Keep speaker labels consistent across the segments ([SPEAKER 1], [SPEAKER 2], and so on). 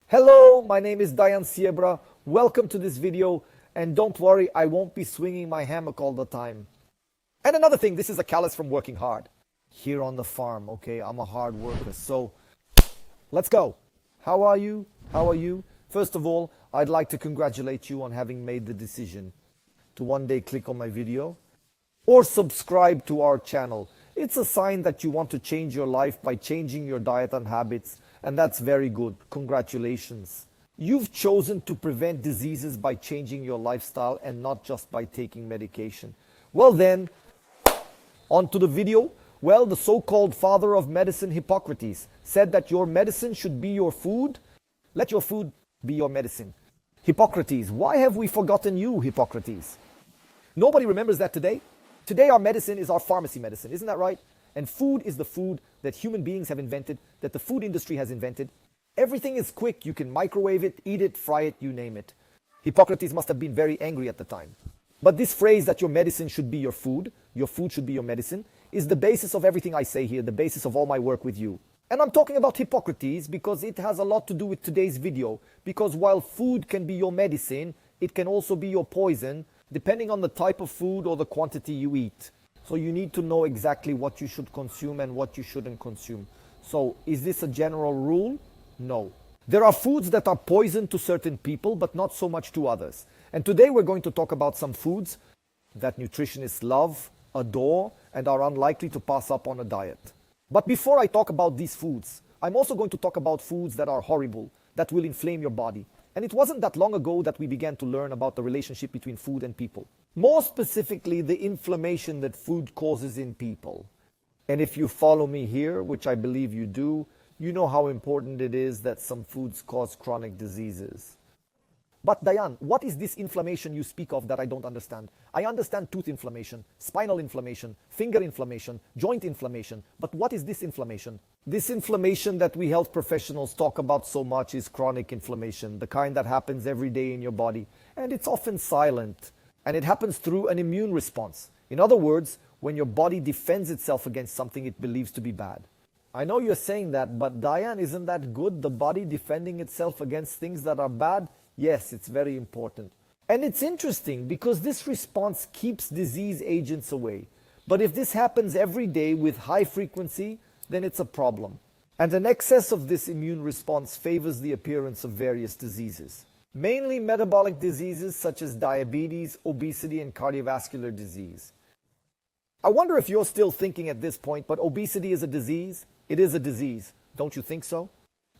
[SPEAKER 1] Hello, my name is Dayan Siebra. Welcome to this video, and don't worry, I won't be swinging my hammock all the time. And another thing, this is a callus from working hard. Here on the farm, okay? I'm a hard worker, so let's go. How are you? How are you? First of all, I'd like to congratulate you on having made the decision to one day click on my video or subscribe to our channel. It's a sign that you want to change your life by changing your diet and habits, and that's very good. Congratulations. You've chosen to prevent diseases by changing your lifestyle and not just by taking medication. Well then, on to the video. Well, the so-called father of medicine, Hippocrates, said that your medicine should be your food. Let your food be your medicine. Hippocrates, why have we forgotten you, Hippocrates? Nobody remembers that today. Today our medicine is our pharmacy medicine, isn't that right? And food is the food that human beings have invented, that the food industry has invented. Everything is quick. You can microwave it, eat it, fry it, you name it. Hippocrates must have been very angry at the time. But this phrase that your medicine should be your food should be your medicine, is the basis of everything I say here, the basis of all my work with you. And I'm talking about Hippocrates because it has a lot to do with today's video. Because while food can be your medicine, it can also be your poison, depending on the type of food or the quantity you eat. So you need to know exactly what you should consume and what you shouldn't consume. So is this a general rule? No. There are foods that are poison to certain people, but not so much to others. And today we're going to talk about some foods that nutritionists love, adore, and are unlikely to pass up on a diet. But before I talk about these foods, I'm also going to talk about foods that are horrible, that will inflame your body. And it wasn't that long ago that we began to learn about the relationship between food and people. More specifically, the inflammation that food causes in people. And if you follow me here, which I believe you do, you know how important it is that some foods cause chronic diseases. But Dayan, what is this inflammation you speak of that I don't understand? I understand tooth inflammation, spinal inflammation, finger inflammation, joint inflammation. But what is this inflammation? This inflammation that we health professionals talk about so much is chronic inflammation, the kind that happens every day in your body. And it's often silent. And it happens through an immune response. In other words, when your body defends itself against something it believes to be bad. I know you're saying that, but Dayan, isn't that good? The body defending itself against things that are bad? Yes, it's very important. And it's interesting because this response keeps disease agents away. But if this happens every day with high frequency, then it's a problem. And an excess of this immune response favors the appearance of various diseases. Mainly metabolic diseases such as diabetes, obesity, and cardiovascular disease. I wonder if you're still thinking at this point, but obesity is a disease? It is a disease. Don't you think so?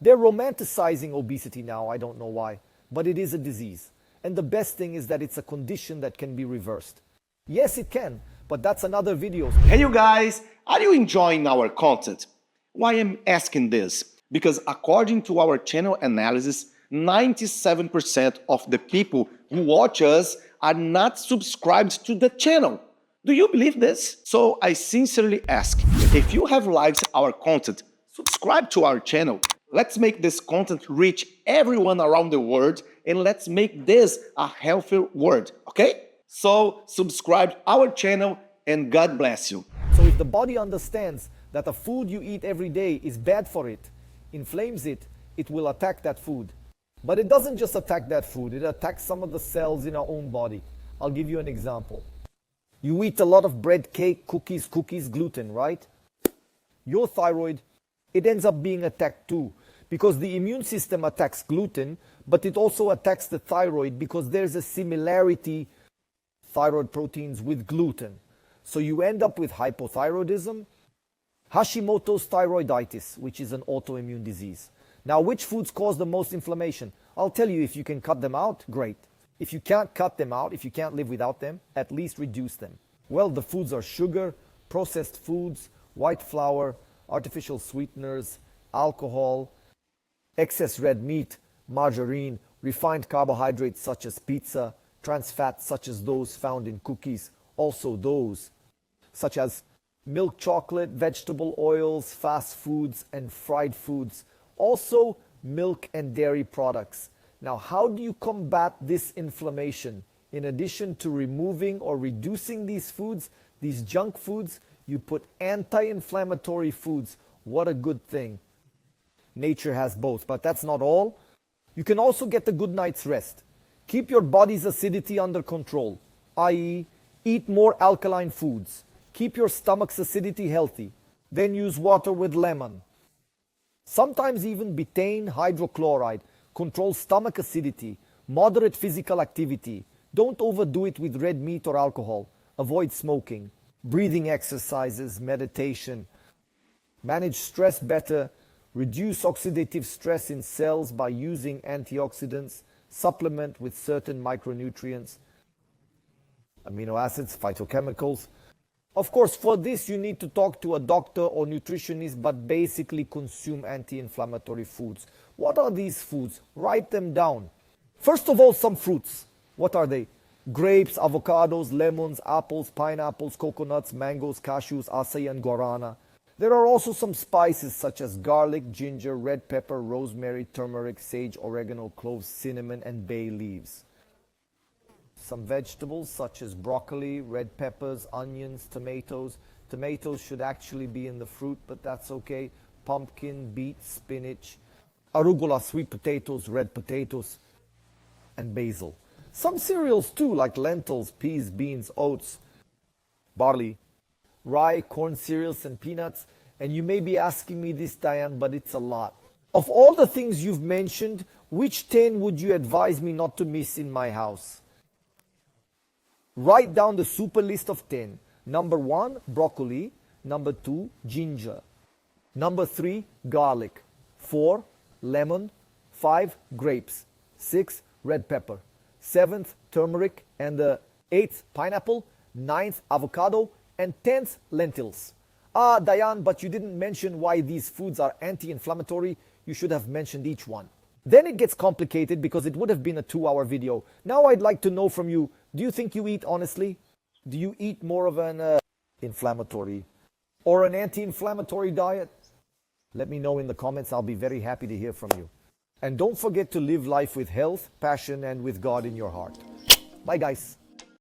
[SPEAKER 1] They're romanticizing obesity now, I don't know why. But it is a disease. And the best thing is that it's a condition that can be reversed. Yes, it can, but that's another video.
[SPEAKER 2] Hey you guys, are you enjoying our content? Why I'm asking this? Because according to our channel analysis, 97% of the people who watch us are not subscribed to the channel. Do you believe this? So I sincerely ask, if you have liked our content, subscribe to our channel. Let's make this content reach everyone around the world, and let's make this a healthier world, okay? So subscribe our channel and God bless you.
[SPEAKER 1] So if the body understands that the food you eat every day is bad for it, inflames it, it will attack that food. But it doesn't just attack that food, it attacks some of the cells in our own body. I'll give you an example. You eat a lot of bread, cake, cookies, gluten, right? Your thyroid, it ends up being attacked too, because the immune system attacks gluten, but it also attacks the thyroid because there's a similarity, thyroid proteins with gluten. So you end up with hypothyroidism, Hashimoto's thyroiditis, which is an autoimmune disease. Now, which foods cause the most inflammation? I'll tell you, if you can cut them out, great. If you can't cut them out, if you can't live without them, at least reduce them. Well, the foods are sugar, processed foods, white flour, artificial sweeteners, alcohol, excess red meat, margarine, refined carbohydrates such as pizza, trans fats such as those found in cookies, also those such as milk chocolate, vegetable oils, fast foods, and fried foods. Also, milk and dairy products. Now, how do you combat this inflammation? In addition to removing or reducing these foods, these junk foods, you put anti-inflammatory foods. What a good thing. Nature has both, but that's not all. You can also get a good night's rest. Keep your body's acidity under control, i.e., eat more alkaline foods. Keep your stomach's acidity healthy. Then use water with lemon. Sometimes even betaine hydrochloride controls stomach acidity. Moderate physical activity. Don't overdo it with red meat or alcohol. Avoid smoking. Breathing exercises, meditation. Manage stress better. Reduce oxidative stress in cells by using antioxidants. Supplement with certain micronutrients, amino acids, phytochemicals. Of course, for this you need to talk to a doctor or nutritionist, but basically consume anti-inflammatory foods. What are these foods? Write them down. First of all, some fruits. What are they? Grapes, avocados, lemons, apples, pineapples, coconuts, mangoes, cashews, acai, and guarana. There are also some spices such as garlic, ginger, red pepper, rosemary, turmeric, sage, oregano, cloves, cinnamon, and bay leaves. Some vegetables such as broccoli, red peppers, onions, tomatoes. Tomatoes should actually be in the fruit, but that's okay. Pumpkin, beets, spinach, arugula, sweet potatoes, red potatoes, and basil. Some cereals too, like lentils, peas, beans, oats, barley, rye, corn cereals, and peanuts. And you may be asking me this, Dayan, but it's a lot. Of all the things you've mentioned, which 10 would you advise me not to miss in my house? Write down the super list of 10. Number 1, broccoli. Number 2, ginger. Number 3, garlic. 4, lemon. 5, grapes. 6, red pepper. 7th, turmeric. And the 8th, pineapple. 9th, avocado. And 10th, lentils. Dayan, but you didn't mention why these foods are anti-inflammatory. You should have mentioned each one. Then it gets complicated because it would have been a 2-hour video. Now I'd like to know from you, do you think you eat honestly? Do you eat more of an inflammatory or an anti-inflammatory diet? Let me know in the comments. I'll be very happy to hear from you. And don't forget to live life with health, passion, and with God in your heart. Bye, guys.